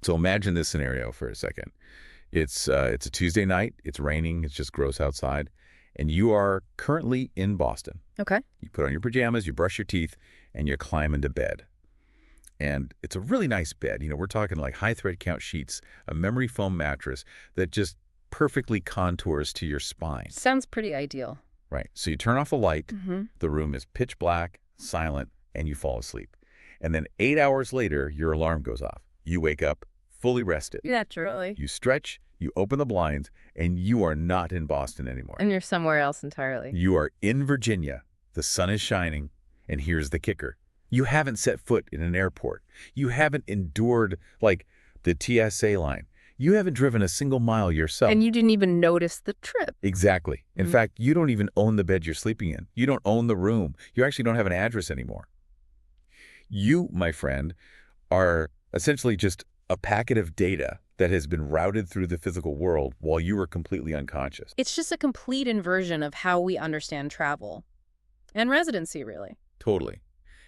So imagine this scenario for a second. It's a Tuesday night. It's raining. It's just gross outside. And you are currently in Boston. Okay. You put on your pajamas, you brush your teeth, and you climb into bed. And it's a really nice bed. We're talking like high thread count sheets, a memory foam mattress that just perfectly contours to your spine. Sounds pretty ideal. Right. So you turn off the light, Mm-hmm. the room is pitch black, silent, and you fall asleep. And then 8 hours later, your alarm goes off. You wake up fully rested. Naturally. You stretch, you open the blinds, and you are not in Boston anymore. And you're somewhere else entirely. You are in Virginia. The sun is shining, and here's the kicker. You haven't set foot in an airport. You haven't endured, like, the TSA line. You haven't driven a single mile yourself. And you didn't even notice the trip. Exactly. In Mhm. fact, you don't even own the bed you're sleeping in. You don't own the room. You actually don't have an address anymore. You, my friend, are essentially just a packet of data that has been routed through the physical world while you were completely unconscious. It's just a complete inversion of how we understand travel. And residency, really. Totally.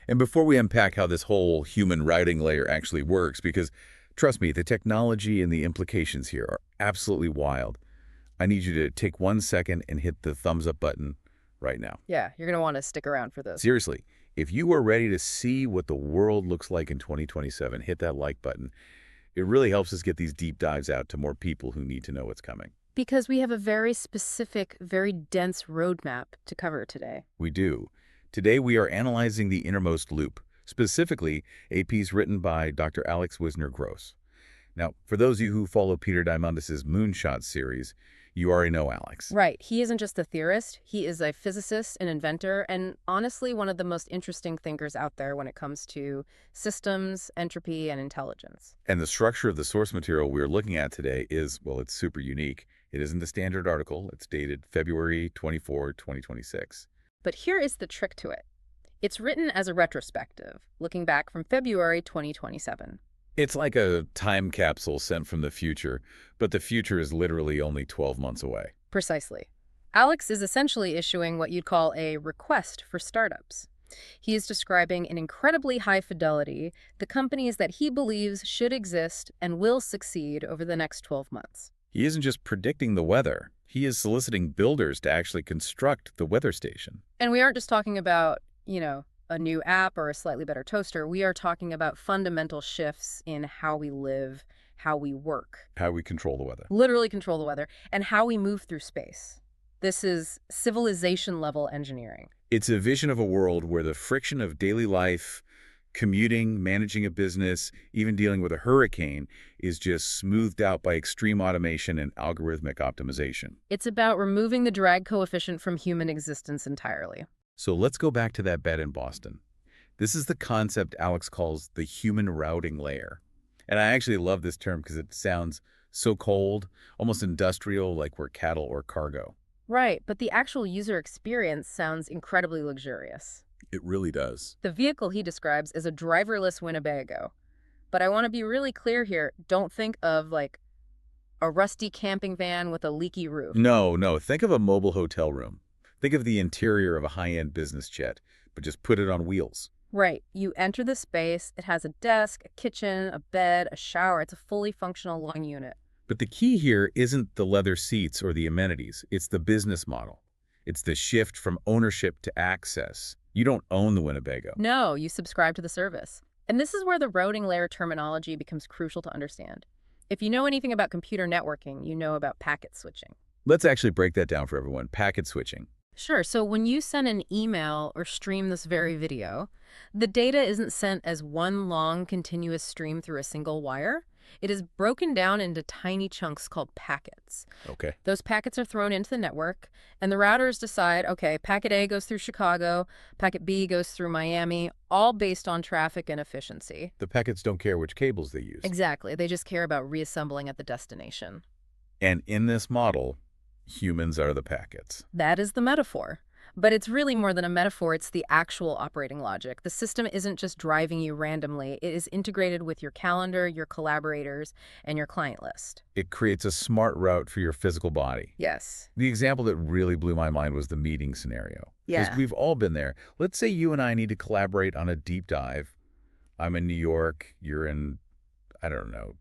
And before we unpack how this whole human routing layer actually works, because trust me, the technology and the implications here are absolutely wild, I need you to take 1 second and hit the thumbs up button right now. Yeah, you're going to want to stick around for this. Seriously, if you are ready to see what the world looks like in 2027, hit that like button. It really helps us get these deep dives out to more people who need to know what's coming. Because we have a very specific, very dense roadmap to cover today. We do. Today we are analyzing the Innermost Loop, specifically a piece written by Dr. Alex Wissner-Gross. Now, for those of you who follow Peter Diamandis' Moonshot series, you already know Alex. Right. He isn't just a theorist. He is a physicist, an inventor, and honestly, one of the most interesting thinkers out there when it comes to systems, entropy, and intelligence. And the structure of the source material we're looking at today is, well, it's super unique. It isn't the standard article. It's dated February 24, 2026. But here is the trick to it. It's written as a retrospective, looking back from February 2027. It's like a time capsule sent from the future, but the future is literally only 12 months away. Precisely. Alex is essentially issuing what you'd call a request for startups. He is describing in incredibly high fidelity the companies that he believes should exist and will succeed over the next 12 months. He isn't just predicting the weather. He is soliciting builders to actually construct the weather station. And we aren't just talking about, a new app or a slightly better toaster. We are talking about fundamental shifts in how we live, how we work. How we control the weather. Literally control the weather, and how we move through space. This is civilization-level engineering. It's a vision of a world where the friction of daily life, commuting, managing a business, even dealing with a hurricane is just smoothed out by extreme automation and algorithmic optimization. It's about removing the drag coefficient from human existence entirely. So let's go back to that bed in Boston. This is the concept Alex calls the human routing layer. And I actually love this term because it sounds so cold, almost industrial, like we're cattle or cargo. Right, but the actual user experience sounds incredibly luxurious. It really does. The vehicle he describes is a driverless Winnebago. But I want to be really clear here. Don't think of, like, a rusty camping van with a leaky roof. No. Think of a mobile hotel room. Think of the interior of a high-end business jet, but just put it on wheels. Right. You enter the space. It has a desk, a kitchen, a bed, a shower. It's a fully functional long unit. But the key here isn't the leather seats or the amenities. It's the business model. It's the shift from ownership to access. You don't own the Winnebago. No, you subscribe to the service. And this is where the routing layer terminology becomes crucial to understand. If you know anything about computer networking, you know about packet switching. Let's actually break that down for everyone. Packet switching. Sure. So when you send an email or stream this very video, the data isn't sent as one long continuous stream through a single wire. It is broken down into tiny chunks called packets. Okay. Those packets are thrown into the network, and the routers decide, okay, packet A goes through Chicago, packet B goes through Miami, all based on traffic and efficiency. The packets don't care which cables they use. Exactly. They just care about reassembling at the destination. And in this model, humans are the packets. That is the metaphor. But it's really more than a metaphor. It's the actual operating logic. The system isn't just driving you randomly. It is integrated with your calendar, your collaborators, and your client list. It creates a smart route for your physical body. Yes. The example that really blew my mind was the meeting scenario. Yeah. Because we've all been there. Let's say you and I need to collaborate on a deep dive. I'm in New York. You're in, I don't know,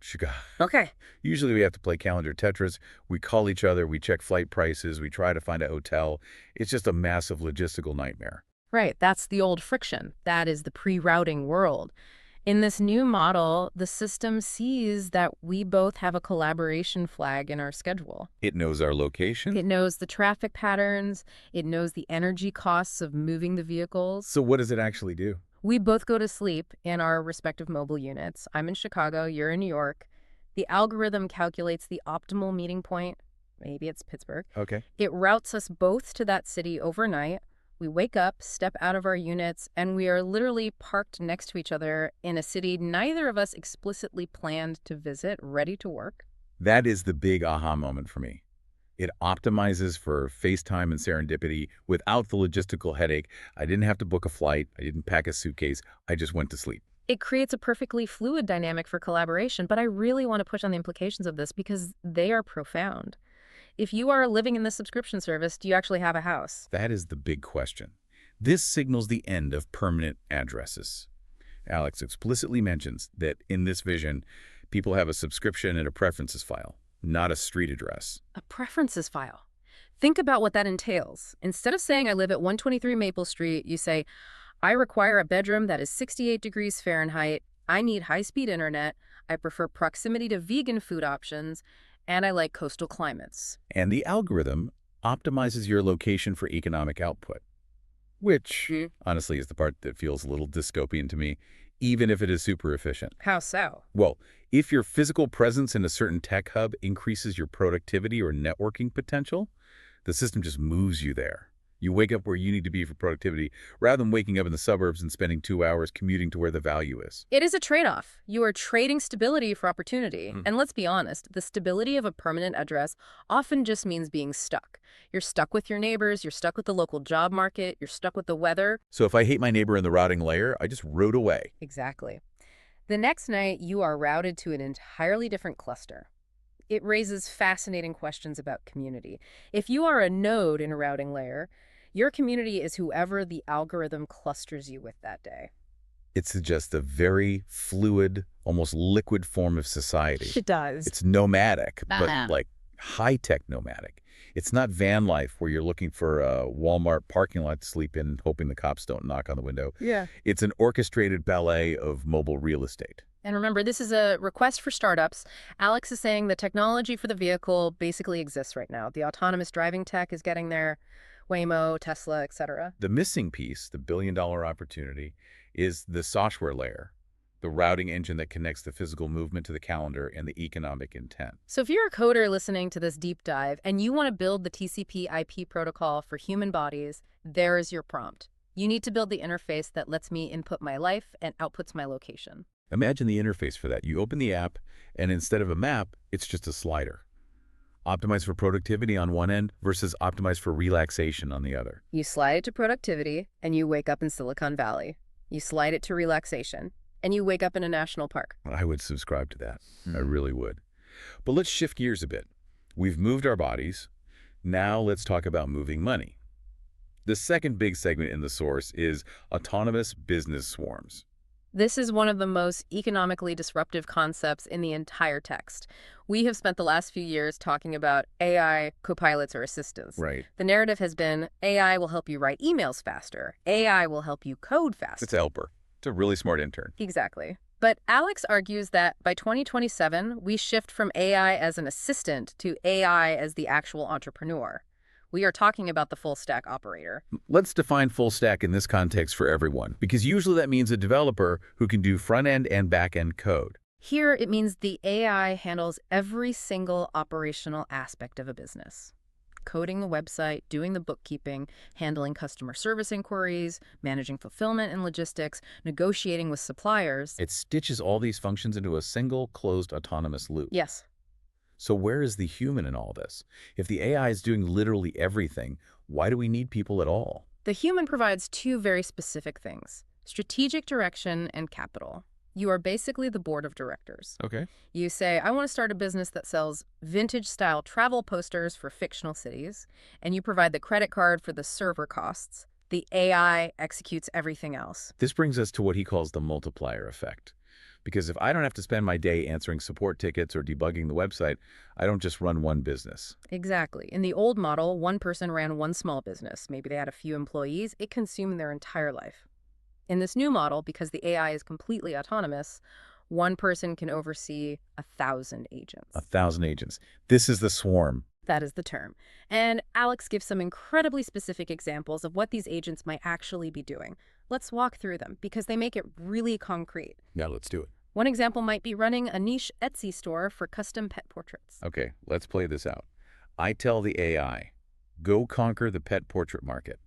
Chicago. Okay. Usually we have to play calendar Tetris. We call each other, we check flight prices, we try to find a hotel. It's just a massive logistical nightmare. Right, that's the old friction. That is the pre-routing world. In this new model, the system sees that we both have a collaboration flag in our schedule. It knows our location. It knows the traffic patterns. It knows the energy costs of moving the vehicles. So what does it actually do? We both go to sleep in our respective mobile units. I'm in Chicago, you're in New York. The algorithm calculates the optimal meeting point. Maybe it's Pittsburgh. Okay. It routes us both to that city overnight. We wake up, step out of our units, and we are literally parked next to each other in a city neither of us explicitly planned to visit, ready to work. That is the big aha moment for me. It optimizes for FaceTime and serendipity without the logistical headache. I didn't have to book a flight. I didn't pack a suitcase. I just went to sleep. It creates a perfectly fluid dynamic for collaboration, but I really want to push on the implications of this because they are profound. If you are living in this subscription service, do you actually have a house? That is the big question. This signals the end of permanent addresses. Alex explicitly mentions that in this vision, people have a subscription and a preferences file, not a street address. A preferences file. Think about what that entails. Instead of saying I live at 123 Maple Street, you say, I require a bedroom that is 68 degrees Fahrenheit, I need high-speed internet, I prefer proximity to vegan food options, and I like coastal climates. And the algorithm optimizes your location for economic output, which honestly is the part that feels a little dystopian to me, even if it is super efficient. How so? Well, if your physical presence in a certain tech hub increases your productivity or networking potential, the system just moves you there. You wake up where you need to be for productivity, rather than waking up in the suburbs and spending 2 hours commuting to where the value is. It is a trade-off. You are trading stability for opportunity. And let's be honest, the stability of a permanent address often just means being stuck. You're stuck with your neighbors, you're stuck with the local job market, you're stuck with the weather. So if I hate my neighbor in the routing layer, I just route away. Exactly. The next night, you are routed to an entirely different cluster. It raises fascinating questions about community. If you are a node in a routing layer, your community is whoever the algorithm clusters you with that day. It suggests a very fluid, almost liquid form of society. It does. It's nomadic, but like high-tech nomadic. It's not van life where you're looking for a Walmart parking lot to sleep in, hoping the cops don't knock on the window. Yeah. It's an orchestrated ballet of mobile real estate. And remember, this is a request for startups. Alex is saying the technology for the vehicle basically exists right now. The autonomous driving tech is getting there. Waymo, Tesla, etc. The missing piece, the billion-dollar opportunity, is the software layer, the routing engine that connects the physical movement to the calendar and the economic intent. So if you're a coder listening to this deep dive and you want to build the TCP/IP protocol for human bodies, there is your prompt. You need to build the interface that lets me input my life and outputs my location. Imagine the interface for that. You open the app, and instead of a map, it's just a slider. Optimized for productivity on one end versus optimized for relaxation on the other. You slide it to productivity, and you wake up in Silicon Valley. You slide it to relaxation, and you wake up in a national park. I would subscribe to that. I really would. But let's shift gears a bit. We've moved our bodies. Now let's talk about moving money. The second big segment in the source is autonomous business swarms. This is one of the most economically disruptive concepts in the entire text. We have spent the last few years talking about AI copilots or assistants. Right. The narrative has been AI will help you write emails faster. AI will help you code faster. It's a helper. It's a really smart intern. Exactly. But Alex argues that by 2027, we shift from AI as an assistant to AI as the actual entrepreneur. We are talking about the full stack operator. Let's define full stack in this context for everyone, because usually that means a developer who can do front-end and back-end code. Here, it means the AI handles every single operational aspect of a business. Coding the website, doing the bookkeeping, handling customer service inquiries, managing fulfillment and logistics, negotiating with suppliers. It stitches all these functions into a single closed autonomous loop. Yes. So where is the human in all this? If the AI is doing literally everything, why do we need people at all? The human provides two very specific things: strategic direction and capital. You are basically the board of directors. Okay. You say, I want to start a business that sells vintage-style travel posters for fictional cities, and you provide the credit card for the server costs. The AI executes everything else. This brings us to what he calls the multiplier effect. Because if I don't have to spend my day answering support tickets or debugging the website, I don't just run one business. Exactly. In the old model, one person ran one small business. Maybe they had a few employees. It consumed their entire life. In this new model, because the AI is completely autonomous, one person can oversee 1,000 agents. 1,000 agents. This is the swarm. That is the term. And Alex gives some incredibly specific examples of what these agents might actually be doing. Let's walk through them because they make it really concrete. Yeah, let's do it. One example might be running a niche Etsy store for custom pet portraits. Okay, let's play this out. I tell the AI, go conquer the pet portrait market.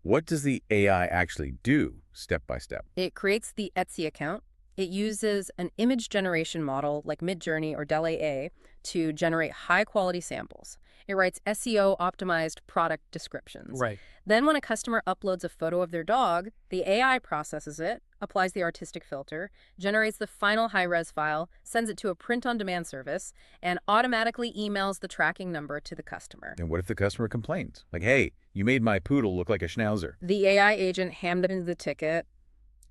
What does the AI actually do step by step? It creates the Etsy account. It uses an image generation model like Midjourney or Dell AI to generate high-quality samples. It writes SEO-optimized product descriptions. Right. Then when a customer uploads a photo of their dog, the AI processes it, applies the artistic filter, generates the final high-res file, sends it to a print-on-demand service, and automatically emails the tracking number to the customer. And what if the customer complains? Like, hey, you made my poodle look like a schnauzer. The AI agent hammed it into the ticket.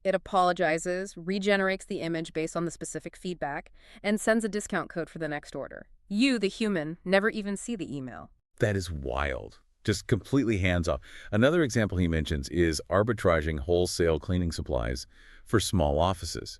It apologizes, regenerates the image based on the specific feedback, and sends a discount code for the next order. You, the human, never even see the email. That is wild. Just completely hands-off. Another example he mentions is arbitraging wholesale cleaning supplies for small offices,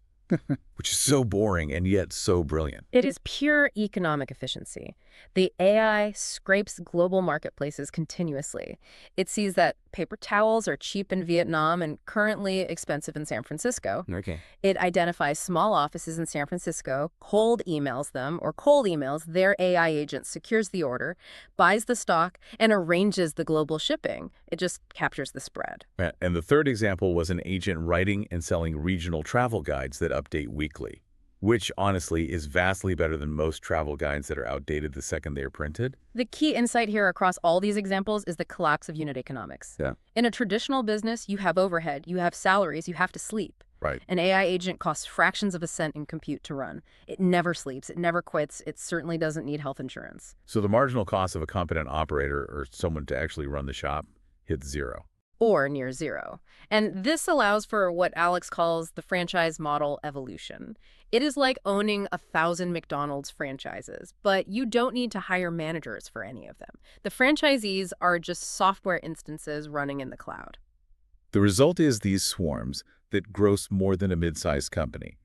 which is so boring and yet so brilliant. It is pure economic efficiency. The AI scrapes global marketplaces continuously. It sees that paper towels are cheap in Vietnam and currently expensive in San Francisco. Okay. It identifies small offices in San Francisco, cold emails them, or cold emails their AI agent, secures the order, buys the stock, and arranges the global shipping. It just captures the spread. And the third example was an agent writing and selling regional travel guides that update weekly, which honestly is vastly better than most travel guides that are outdated the second they are printed. The key insight here across all these examples is the collapse of unit economics. Yeah. In a traditional business, you have overhead, you have salaries, you have to sleep. Right. An AI agent costs fractions of a cent in compute to run. It never sleeps, it never quits, it certainly doesn't need health insurance. So the marginal cost of a competent operator or someone to actually run the shop hits zero. Or near zero. And this allows for what Alex calls the franchise model evolution. It is like owning 1,000 McDonald's franchises, but you don't need to hire managers for any of them. The franchisees are just software instances running in the cloud. The result is these swarms that gross more than a mid-sized company.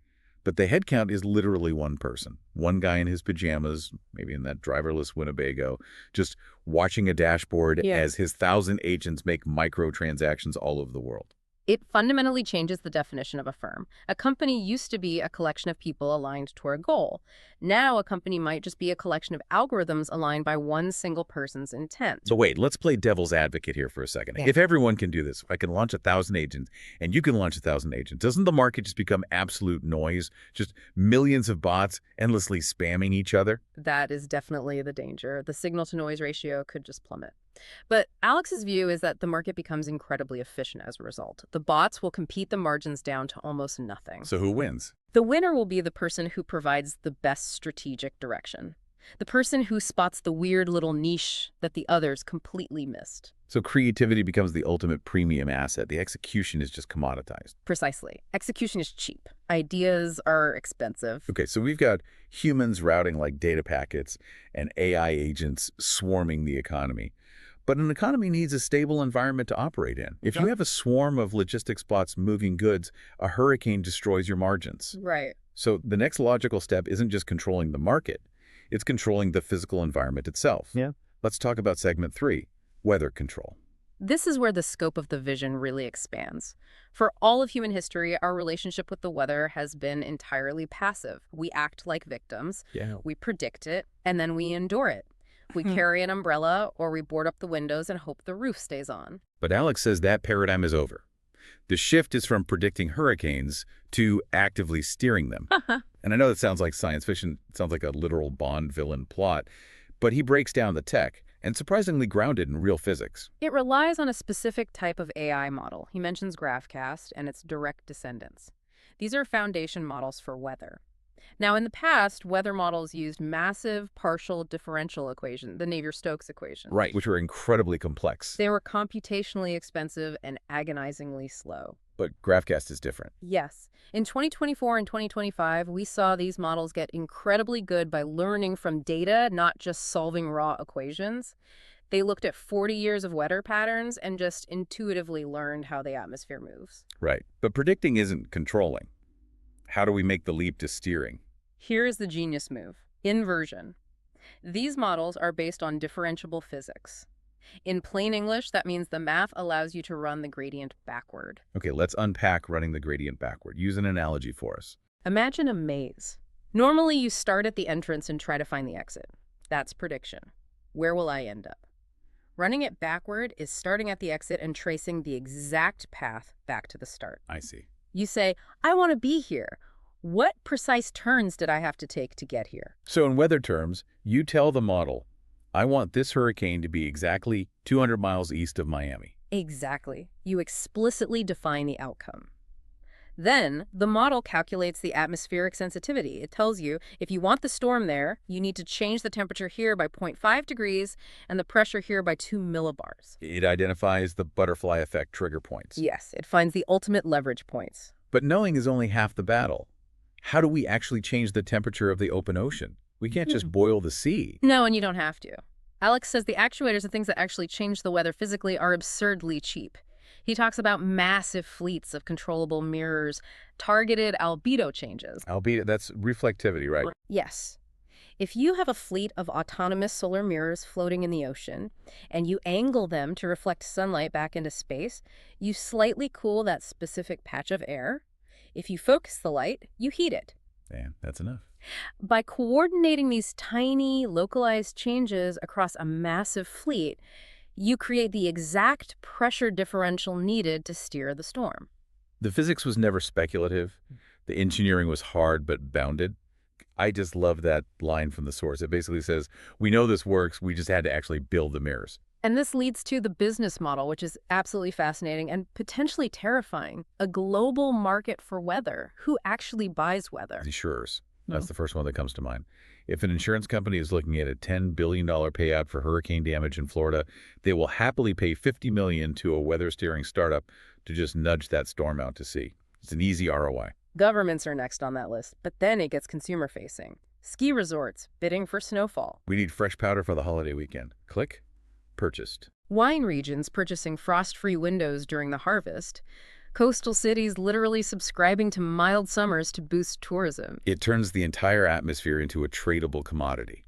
But the headcount is literally one person. One guy in his pajamas, maybe in that driverless Winnebago, just watching a dashboard as his 1,000 agents make microtransactions all over the world. It fundamentally changes the definition of a firm. A company used to be a collection of people aligned toward a goal. Now a company might just be a collection of algorithms aligned by one single person's intent. So wait, let's play devil's advocate here for a second. Yeah. If everyone can do this, if I can launch 1,000 agents and you can launch 1,000 agents, doesn't the market just become absolute noise? Just millions of bots endlessly spamming each other? That is definitely the danger. The signal-to-noise ratio could just plummet. But Alex's view is that the market becomes incredibly efficient as a result. The bots will compete the margins down to almost nothing. So who wins? The winner will be the person who provides the best strategic direction. The person who spots the weird little niche that the others completely missed. So creativity becomes the ultimate premium asset. The execution is just commoditized. Precisely. Execution is cheap. Ideas are expensive. Okay, so we've got humans routing like data packets and AI agents swarming the economy. But an economy needs a stable environment to operate in. If you have a swarm of logistics bots moving goods, a hurricane destroys your margins. Right. So the next logical step isn't just controlling the market, it's controlling the physical environment itself. Yeah. Let's talk about segment 3, weather control. This is where the scope of the vision really expands. For all of human history, our relationship with the weather has been entirely passive. We act like victims, we predict it, and then we endure it. We carry an umbrella or we board up the windows and hope the roof stays on. But Alex says that paradigm is over. The shift is from predicting hurricanes to actively steering them. And I know that sounds like science fiction, it sounds like a literal Bond villain plot, but he breaks down the tech, and surprisingly grounded in real physics. It relies on a specific type of AI model. He mentions GraphCast and its direct descendants. These are foundation models for weather. Now, in the past, weather models used massive partial differential equations, the Navier-Stokes equation. Right, which were incredibly complex. They were computationally expensive and agonizingly slow. But GraphCast is different. Yes. In 2024 and 2025, we saw these models get incredibly good by learning from data, not just solving raw equations. They looked at 40 years of weather patterns and just intuitively learned how the atmosphere moves. Right. But predicting isn't controlling. How do we make the leap to steering? Here is the genius move: inversion. These models are based on differentiable physics. In plain English, that means the math allows you to run the gradient backward. Okay, let's unpack running the gradient backward. Use an analogy for us. Imagine a maze. Normally, you start at the entrance and try to find the exit. That's prediction. Where will I end up? Running it backward is starting at the exit and tracing the exact path back to the start. I see. You say, I want to be here. What precise turns did I have to take to get here? So in weather terms, you tell the model, I want this hurricane to be exactly 200 miles east of Miami. Exactly. You explicitly define the outcome. Then, the model calculates the atmospheric sensitivity. It tells you, if you want the storm there, you need to change the temperature here by 0.5 degrees and the pressure here by 2 millibars. It identifies the butterfly effect trigger points. Yes, it finds the ultimate leverage points. But knowing is only half the battle. How do we actually change the temperature of the open ocean? We can't just boil the sea. No, and you don't have to. Alex says the actuators and things that actually change the weather physically are absurdly cheap. He talks about massive fleets of controllable mirrors, targeted albedo changes. Albedo, that's reflectivity, right? Yes. If you have a fleet of autonomous solar mirrors floating in the ocean, and you angle them to reflect sunlight back into space, you slightly cool that specific patch of air. If you focus the light, you heat it. Yeah, that's enough. By coordinating these tiny, localized changes across a massive fleet, you create the exact pressure differential needed to steer the storm. The physics was never speculative. The engineering was hard but bounded. I just love that line from the source. It basically says, we know this works, we just had to actually build the mirrors. And this leads to the business model, which is absolutely fascinating and potentially terrifying. A global market for weather. Who actually buys weather? The insurers. That's the first one that comes to mind. If an insurance company is looking at a $10 billion payout for hurricane damage in Florida, they will happily pay $50 million to a weather steering startup to just nudge that storm out to sea. It's an easy ROI. Governments are next on that list, but then it gets consumer-facing. Ski resorts bidding for snowfall. We need fresh powder for the holiday weekend. Click. Purchased. Wine regions purchasing frost-free windows during the harvest. Coastal cities literally subscribing to mild summers to boost tourism. It turns the entire atmosphere into a tradable commodity.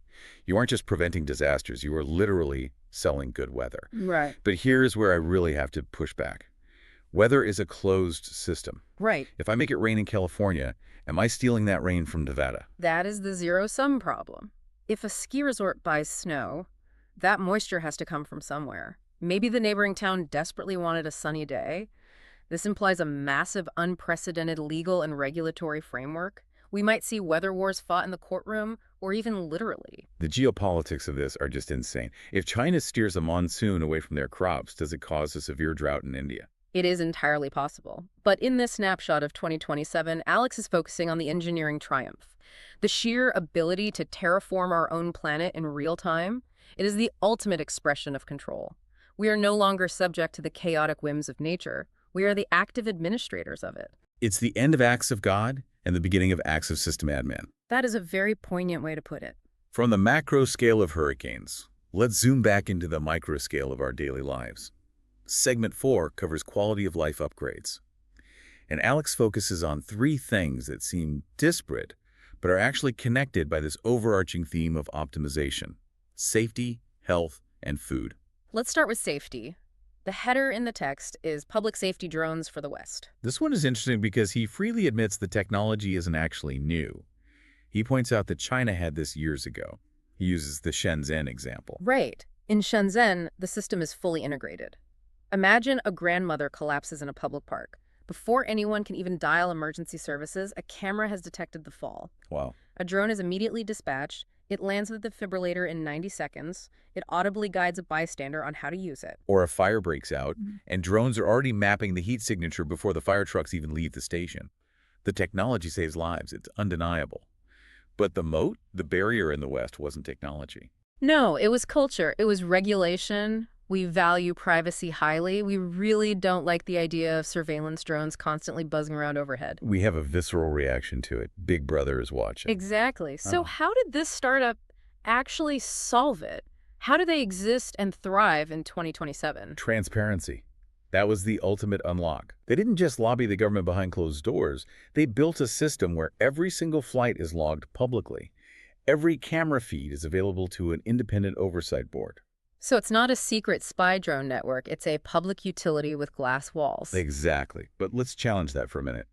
You aren't just preventing disasters, you are literally selling good weather. Right. But here's where I really have to push back. Weather is a closed system. Right. If I make it rain in California, am I stealing that rain from Nevada? That is the zero-sum problem. If a ski resort buys snow, that moisture has to come from somewhere. Maybe the neighboring town desperately wanted a sunny day. This implies a massive, unprecedented legal and regulatory framework. We might see weather wars fought in the courtroom, or even literally. The geopolitics of this are just insane. If China steers a monsoon away from their crops, does it cause a severe drought in India? It is entirely possible. But in this snapshot of 2027, Alex is focusing on the engineering triumph. The sheer ability to terraform our own planet in real time. It is the ultimate expression of control. We are no longer subject to the chaotic whims of nature. We are the active administrators of it. It's the end of acts of God and the beginning of acts of system admin. That is a very poignant way to put it. From the macro scale of hurricanes, let's zoom back into the micro scale of our daily lives. Segment 4 covers quality of life upgrades. And Alex focuses on 3 things that seem disparate, but are actually connected by this overarching theme of optimization: safety, health, and food. Let's start with safety. The header in the text is public safety drones for the West. This one is interesting because he freely admits the technology isn't actually new. He points out that China had this years ago. He uses the Shenzhen example. Right. In Shenzhen, the system is fully integrated. Imagine a grandmother collapses in a public park. Before anyone can even dial emergency services, a camera has detected the fall. Wow. A drone is immediately dispatched. It lands with the defibrillator in 90 seconds. It audibly guides a bystander on how to use it. Or a fire breaks out, and drones are already mapping the heat signature before the fire trucks even leave the station. The technology saves lives. It's undeniable. But the moat, the barrier in the West, wasn't technology. No, it was culture. It was regulation. We value privacy highly. We really don't like the idea of surveillance drones constantly buzzing around overhead. We have a visceral reaction to it. Big Brother is watching. Exactly. So Oh. how did this startup actually solve it? How do they exist and thrive in 2027? Transparency. That was the ultimate unlock. They didn't just lobby the government behind closed doors. They built a system where every single flight is logged publicly. Every camera feed is available to an independent oversight board. So it's not a secret spy drone network. It's a public utility with glass walls. Exactly. But let's challenge that for a minute.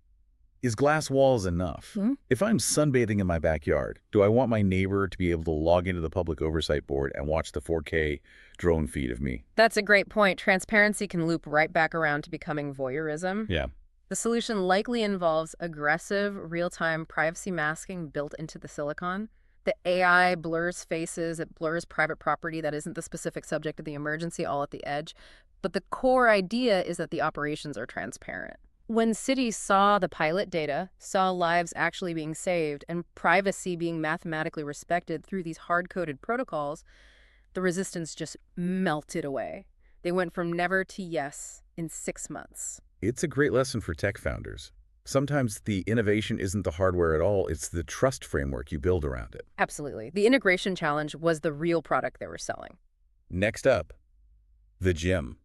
Is glass walls enough? If I'm sunbathing in my backyard, do I want my neighbor to be able to log into the public oversight board and watch the 4K drone feed of me? That's a great point. Transparency can loop right back around to becoming voyeurism. Yeah. The solution likely involves aggressive, real-time privacy masking built into the silicon. The AI blurs faces, it blurs private property that isn't the specific subject of the emergency, all at the edge. But the core idea is that the operations are transparent. When cities saw the pilot data, saw lives actually being saved, and privacy being mathematically respected through these hard-coded protocols, the resistance just melted away. They went from never to yes in 6 months. It's a great lesson for tech founders. Sometimes the innovation isn't the hardware at all, it's the trust framework you build around it. Absolutely. The integration challenge was the real product they were selling. Next up, the gym.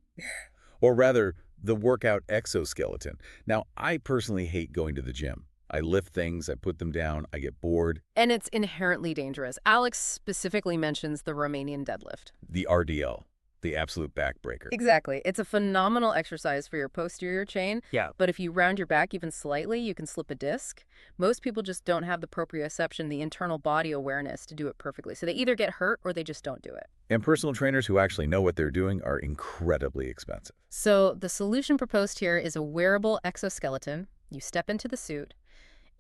Or rather, the workout exoskeleton. Now, I personally hate going to the gym. I lift things, I put them down, I get bored. And it's inherently dangerous. Alex specifically mentions the Romanian deadlift. The RDL, the absolute backbreaker. Exactly. It's a phenomenal exercise for your posterior chain. Yeah. But if you round your back even slightly, you can slip a disc. Most people just don't have the proprioception, the internal body awareness to do it perfectly. So they either get hurt or they just don't do it. And personal trainers who actually know what they're doing are incredibly expensive. So the solution proposed here is a wearable exoskeleton. You step into the suit.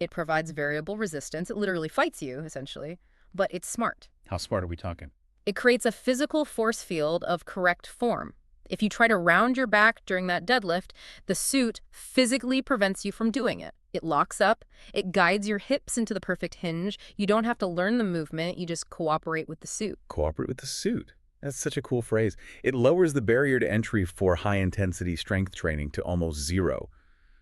It provides variable resistance. It literally fights you, essentially. But it's smart. How smart are we talking? It creates a physical force field of correct form. If you try to round your back during that deadlift, the suit physically prevents you from doing it. It locks up. It guides your hips into the perfect hinge. You don't have to learn the movement. You just cooperate with the suit. Cooperate with the suit. That's such a cool phrase. It lowers the barrier to entry for high-intensity strength training to almost zero.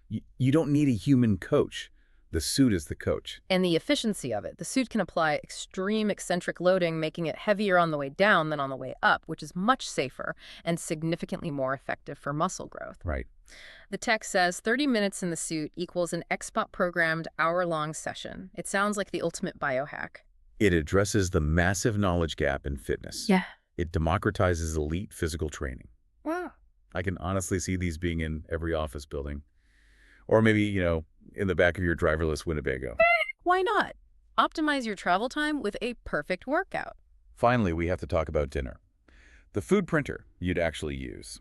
You don't need a human coach. The suit is the coach. And the efficiency of it. The suit can apply extreme eccentric loading, making it heavier on the way down than on the way up, which is much safer and significantly more effective for muscle growth. Right. The text says 30 minutes in the suit equals an expert-programmed hour-long session. It sounds like the ultimate biohack. It addresses the massive knowledge gap in fitness. Yeah. It democratizes elite physical training. Wow. I can honestly see these being in every office building. Or maybe, in the back of your driverless Winnebago. Why not? Optimize your travel time with a perfect workout. Finally, we have to talk about dinner. The food printer you'd actually use.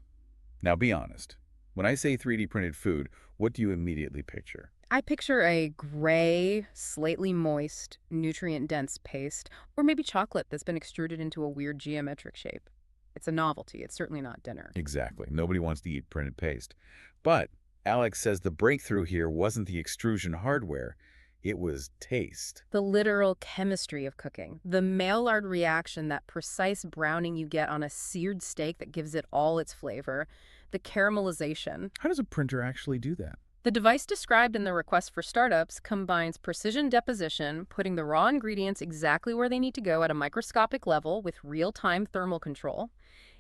Now, be honest. When I say 3D printed food, what do you immediately picture? I picture a gray, slightly moist, nutrient-dense paste, or maybe chocolate that's been extruded into a weird geometric shape. It's a novelty. It's certainly not dinner. Exactly. Nobody wants to eat printed paste. But Alex says the breakthrough here wasn't the extrusion hardware. It was taste. The literal chemistry of cooking. The Maillard reaction, that precise browning you get on a seared steak that gives it all its flavor. The caramelization. How does a printer actually do that? The device described in the request for startups combines precision deposition, putting the raw ingredients exactly where they need to go at a microscopic level with real-time thermal control.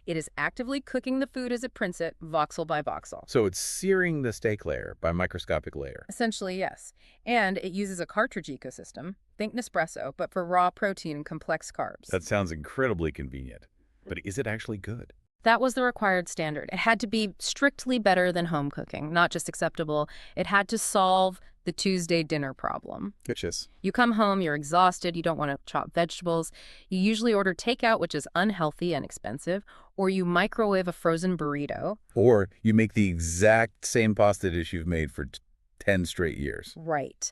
It is actively cooking the food as it prints it, voxel by voxel. So it's searing the steak layer by microscopic layer. Essentially, yes. And it uses a cartridge ecosystem, think Nespresso, but for raw protein and complex carbs. That sounds incredibly convenient. But is it actually good? That was the required standard. It had to be strictly better than home cooking, not just acceptable. It had to solve the Tuesday dinner problem. Gotchas. You come home, you're exhausted, you don't want to chop vegetables. You usually order takeout, which is unhealthy and expensive, or you microwave a frozen burrito. Or you make the exact same pasta dish you've made for 10 straight years. Right.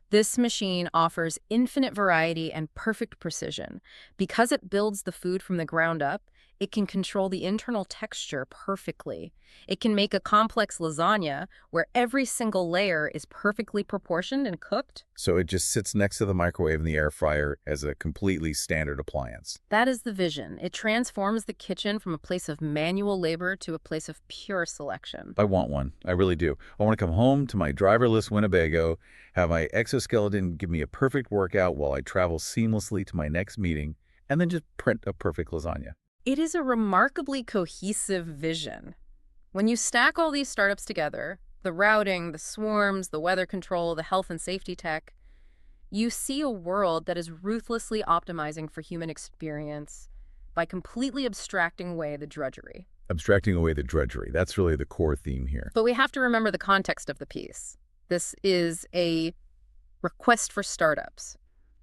This machine offers infinite variety and perfect precision. Because it builds the food from the ground up, It can control the internal texture perfectly. It can make a complex lasagna where every single layer is perfectly proportioned and cooked. So it just sits next to the microwave and the air fryer as a completely standard appliance. That is the vision. It transforms the kitchen from a place of manual labor to a place of pure selection. I want one. I really do. I want to come home to my driverless Winnebago, have my exoskeleton give me a perfect workout while I travel seamlessly to my next meeting, and then just print a perfect lasagna. It is a remarkably cohesive vision. When you stack all these startups together, the routing, the swarms, the weather control, the health and safety tech, you see a world that is ruthlessly optimizing for human experience by completely abstracting away the drudgery. Abstracting away the drudgery. That's really the core theme here. But we have to remember the context of the piece. This is a request for startups.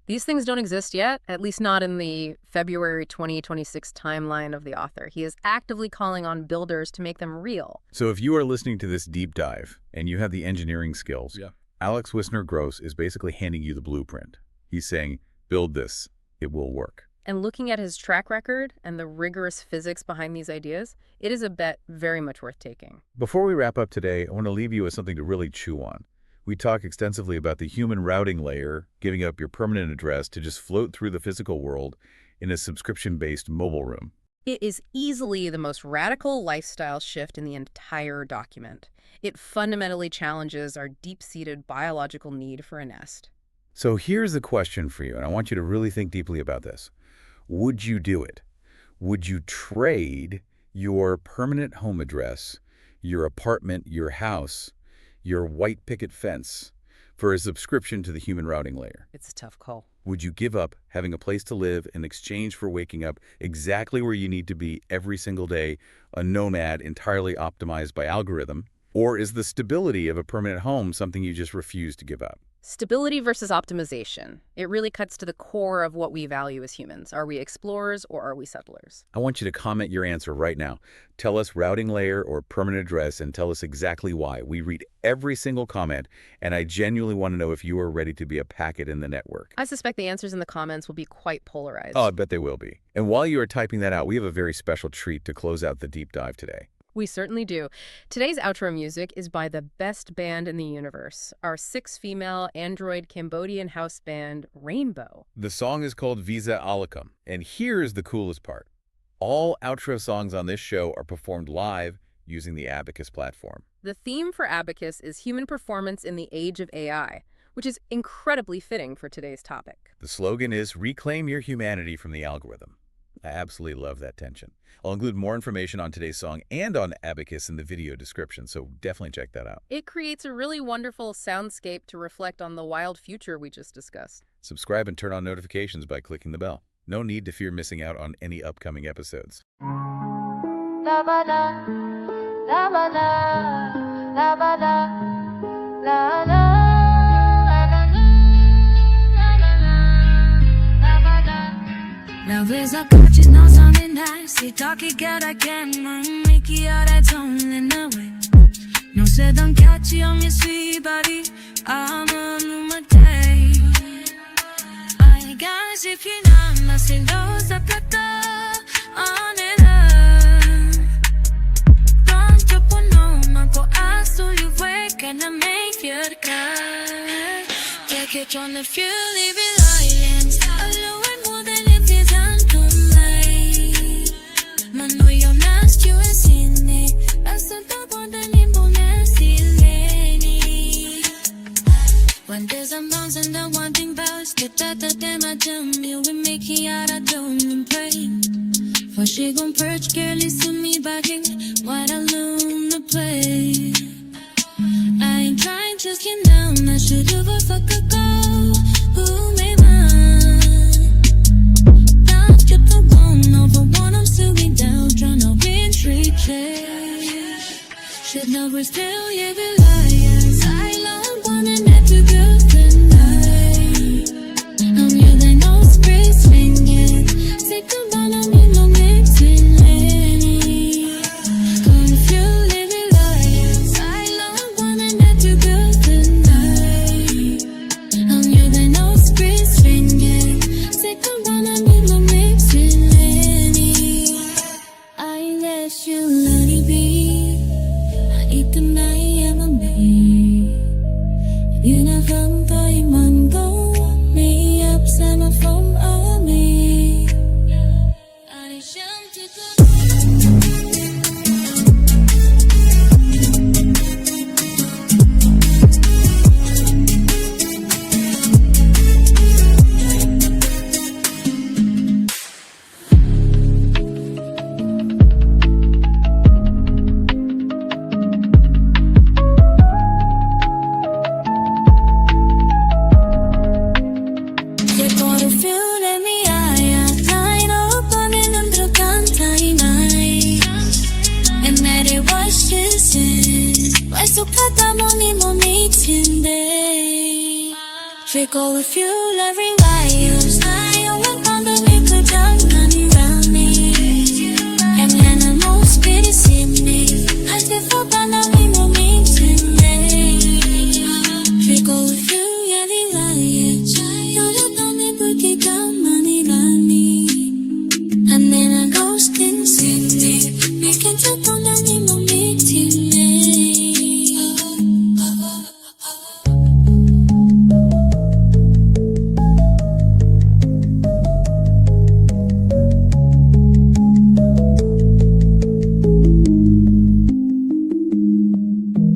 These things don't exist yet, at least not in the February 2026 timeline of the author. He is actively calling on builders to make them real. So if you are listening to this deep dive and you have the engineering skills, Alex Wissner-Gross is basically handing you the blueprint. He's saying, build this, it will work. And looking at his track record and the rigorous physics behind these ideas, it is a bet very much worth taking. Before we wrap up today, I want to leave you with something to really chew on. We talk extensively about the human routing layer, giving up your permanent address to just float through the physical world in a subscription-based mobile room. It is easily the most radical lifestyle shift in the entire document. It fundamentally challenges our deep-seated biological need for a nest. So here's the question for you, and I want you to really think deeply about this. Would you do it? Would you trade your permanent home address, your apartment, your house, your white picket fence for a subscription to the human routing layer? It's a tough call. Would you give up having a place to live in exchange for waking up exactly where you need to be every single day, a nomad entirely optimized by algorithm? Or is the stability of a permanent home something you just refuse to give up? Stability versus optimization. It really cuts to the core of what we value as humans. Are we explorers or are we settlers? I want you to comment your answer right now. Tell us routing layer or permanent address and tell us exactly why. We read every single comment, and I genuinely want to know if you are ready to be a packet in the network. I suspect the answers in the comments will be quite polarized. Oh, I bet they will be. And while you are typing that out, we have a very special treat to close out the deep dive today. We certainly do. Today's outro music is by the best band in the universe, our 6-female Android Cambodian house band, Rainbow. The song is called Visa Alaikum, and here's the coolest part. All outro songs on this show are performed live using the Abacus platform. The theme for Abacus is human performance in the age of AI, which is incredibly fitting for today's topic. The slogan is Reclaim Your Humanity from the Algorithm. I absolutely love that tension. I'll include more information on today's song and on Abacus in the video description, so definitely check that out. It creates a really wonderful soundscape to reflect on the wild future we just discussed. Subscribe and turn on notifications by clicking the bell. No need to fear missing out on any upcoming episodes. La ba la, la ba la, la ba la, la la. Now there's a coach no sounding nice. Si talkie get I can make you out that tone in the way. No said don't catch you on your sweet body. I'm on my day. I guess if you know, I say those that plata on and up. Don't you put no manco as to you wake and I make your car. Take it on the fuel, leave it lions. Alone more than if it's Mano yo nas you sine Basta tapon de limbo nasileni. When there's a mountain that wanting bells, get that them I tell me we make it out I don't and pray. For she gon' perch careless to me backing what I learn to play. I ain't trying to skin down, I should have a fuck a go. Who made mine? Don't get the bone over one, I'm still be down, tryna retreat. Should never still, yeah, be liars. I love one and every girlfriend night. I'm you that knows spring swinging. Sick of one, I'm in no mixing any. Confused, yeah, be liars. I love one and every girlfriend night. I'm you that knows spring swinging. Sick of one, I'm in no mixing any. 미친 듯 Trickle the fuel everywhere you